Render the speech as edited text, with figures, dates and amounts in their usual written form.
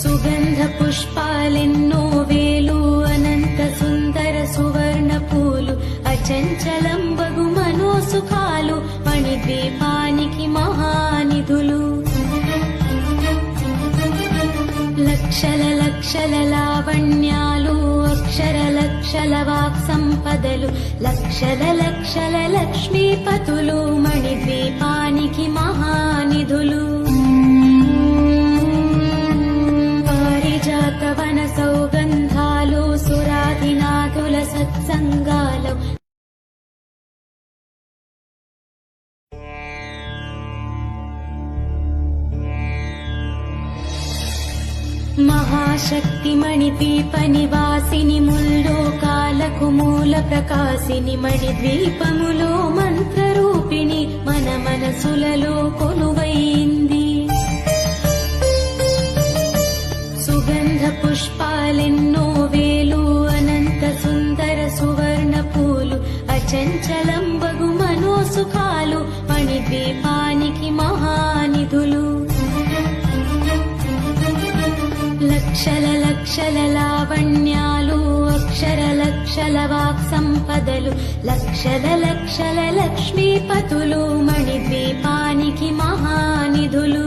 సుగంధ పుష్పాలెన్నో వేలు అనంత సుందర సువర్ణ పూలు అచంచలం బగు మనోసుఖాలు మణిద్వీపానికి మహానిధులు లక్షల లక్షల లావణ్యాలు అక్షర లక్షల వాక్ సంపదలు లక్షల లక్షల లక్ష్మీపతులు మణిద్వీపానికి మహానిధులు పారిజాతవన సౌగంధాలు సురాధినాథుల సత్సంగాలు మహాశక్తి మణిద్వీప నివాసిని ముల్లోకాలకు మూల ప్రకాశిని మణిద్వీపములో మంత్రరూపిణి మన మనసులలో కొలువైంది సుగంధ పుష్పాలెన్నో వేలు అనంత సుందర సువర్ణ పూలు అచంచలం బగు మనోసుఖాలు మణిద్వీపానికి మహానిధులు లక్షల లక్షల లావణ్యాలు అక్షర లక్షల వాక్ సంపదలు లక్షల లక్షల లక్ష్మీపతులు మణిద్వీపానికి మహానిధులు